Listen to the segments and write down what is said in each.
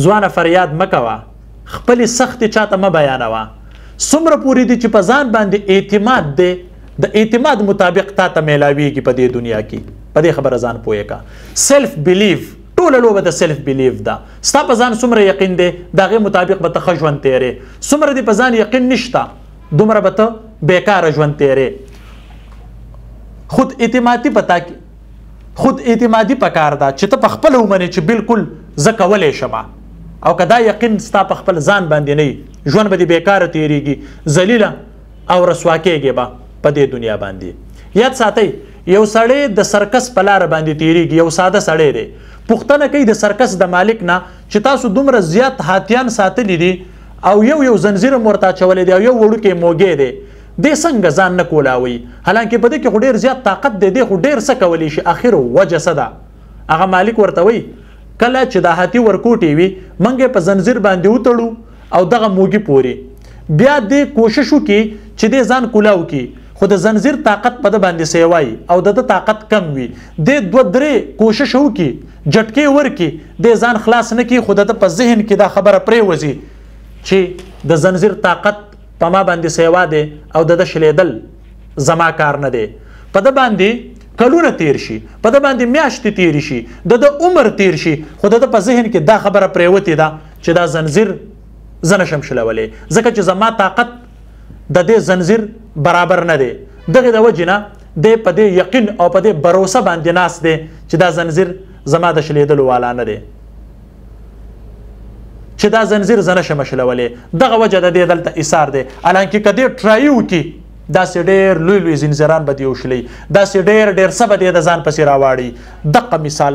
ځوانه فریاد مه کوه، خپلې سختې چاته مه بیانوه. څومره پورې دي چې په ځان باندې اعتماد دی، د اعتماد مطابق تا ته میلاویږي په دې دنیا کې. په دې خبره ځان پوهې کا. سیلف بیلیف، ټوله لوبه د سیلف بیلیف ده. ستا په ځان څومره یقین دی د هغې مطابق به ته ښه ژوند تیرې. څومره دې په ځان یقین نشته دومره به ته بیکاره ژوند تیرې. خود اعتمادي پکار ده چې ته په خپله ومنې چې بالکل زه کولی شم، او که دا یقین ستا په خپل ځان باندې نه وي، ژوند به دې بیکاره تیریږي، ذلیله او رسوا کېږې به په دې دنیا باندې. یاد ساتئ، یو سړی د سرکس په لاره باندې تیریږي، یو ساده سړی دی، پوښتنه کوي د سرکس د مالک نه چې تاسو دومره زیات هاتیان ساتلي دي او یو زنځیر هم ورته اچولی دی او یو وړوکی موږی دی، دې څنګه ځان نه کولاوي؟ حالانکې په دې کې خو ډېر زیات طاقت دی، دې خو ډېر څه کولی شي. اخر وجه څه ده؟ هغه مالک ورته وایي کله چې دا هاتي ورکوټې وي موږ یې په زنځیر باندې وتړو او دغه موږي پورې، بیا دې کوشش وکړي چې دې ځان کولاو کړي، خو د زنځیر طاقت په ده باندې سیوای او د ده طاقت کم وي، دې 2-3 کوشش وکړي، جټکې ورکړي، دې ځان خلاص نه کړي، خو د ده په ذهن کې دا خبره پرېوځي چې د زنځیر طاقت په ما باندې سیوا دی او د ده شلیدل زما کار نه دی. په ده باندې کلونه تیر شي، په ده باندې میاشتې تیرې شي، د ده عمر تیر شي، خو د ده په ذهن کې دا خبره پرېوتې ده چې دا زنځیر زه نشم شلولی، ځکه چې زما طاقت د دې زنځیر برابر نه دی. دغې د وجې نه دی په دې یقین او په دې بروسه باندې ناست دی چې دا زنځیر زما د شلیدلو والا نه دی، چې دا زنځیر زه نشم شلولی. دغه وجه د دې دلته ایثار دی. حالانکې که دې ټرایي وکړي داسې ډېر لوی لوی زنځیران به دې وشلي، داسې ډېر څه به دې د ځان پسې راواړي. دغه مثال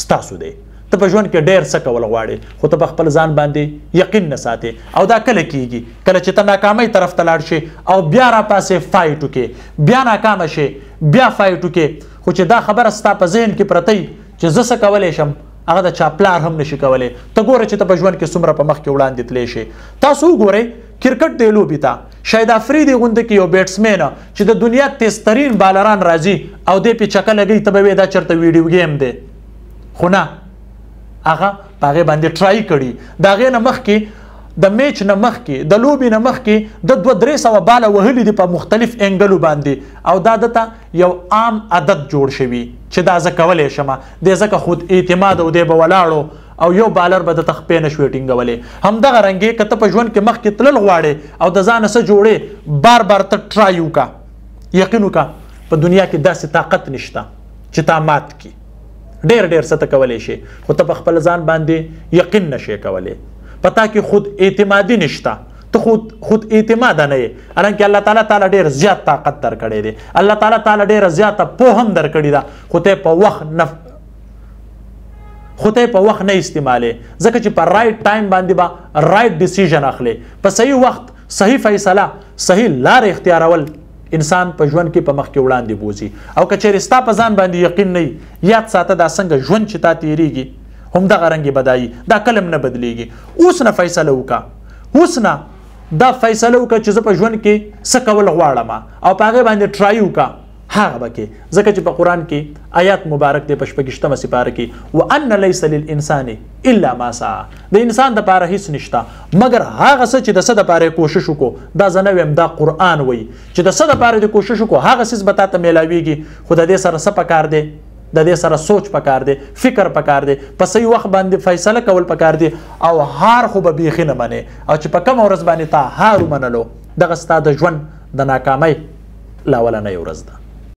ستاسو دی. ته په ژوند کې ډېر څه کول غواړې، خو ته په خپل ځان باندې یقین نه ساتې، او دا کله کیږي؟ کله چې ته ناکامۍ طرف ته لاړ شي او بیا راپاسې فایټ وکړې، بیا ناکامه شې، بیا فایټ وکړې، خو چې دا خبره ستا په ذهن کې پرته وي چې زه څه کولی شم، هغه د چا پلار هم نشي کولی. ته ګوره چې ته په ژوند کې څومره په مخ کې وړاندې تللی شي. تاسو وګورئ کرکټ دې لوبې ته شاهد افریدي غونده کې یو بیټسمین چې د دنیا تیزترین بالران راځي او دې پې چکه لګوي، ته به وایې دا چېرته ویډیو گیم دی، خو نه، هغه په هغې باندې ټرای کړي. د هغې نه مخکې، د میچ نه مخکې، د لوبې نه مخکې د 200-300 باله وهلي دي په مختلف انګلو باندې، او دا دته یو عام عادت جوړ شوي چې دا زه کولی شم. دی ځکه خود اعتماد او دی به ولاړو او یو بالر به دته خپې نه شوې ټینګولی. همدغه رنګې که ته په ژوند کې مخکې تلل غواړې او د ځانه څه جوړې، بار بار ته ټرای وکړه، یقین وکړه په دنیا کې داسې طاقت نشته چې تا مات کړي. ډېر څه ته کولی شي، خو ته په خپل ځان باندې یقین نشې کولی، په تا کې خود اعتمادي نشته، ته خود اعتماده نه یې. حالانکې الله تعالی ډېر زیات طاقت درکړی دی، الله تعالی ډېره زیاته پوه هم درکړې ده، خو ته په وخت نه استعمالې، ځکه چې په رایټ ټایم باندې به رایټ ډیسیژن اخلې. په صحیح وخت صحیح فیصله، صحیح لار اختیارول انسان په ژوند کې په مخ کې وړاندې بوځي. او که چېرې ستا په ځان باندې یقین نه وي، یاد ساته دا څنګه ژوند چې تا تېرېږي همدغه رنګې بدایي، دا کله نه بدلیږي. اوس نه فیصله وکړه، اوس نه دا فیصله وکړه چې زه په ژوند کې څه کول غواړم او په هغې باندې ټرای وکړه، هغه به کې. ځکه چې په قرآن کې آیات مبارک دی په 26مه سپاره کې وان لیس للانسان الا ما سعى، د انسان دپاره هیڅ نشته مګر هغه څه چې د څه دپاره یې کوشش وکړو. دا زه نه ویم، دا قرآن وایي چې د څه دپاره دې کوشش وکړو هغه څیز به تا ته میلاویږي. خو د دې سره څه پکار دی؟ د دې سره سوچ پکار دی، فکر پکار دی، په صحیح وخت باندې فیصله کول پکار دی، او هار خو به بیخي نه منې. او چې په کومه ورځ باندې تا هار ومنلو، دغه ستا د ژوند د ناکامۍ لا اولنۍ ورځ ده.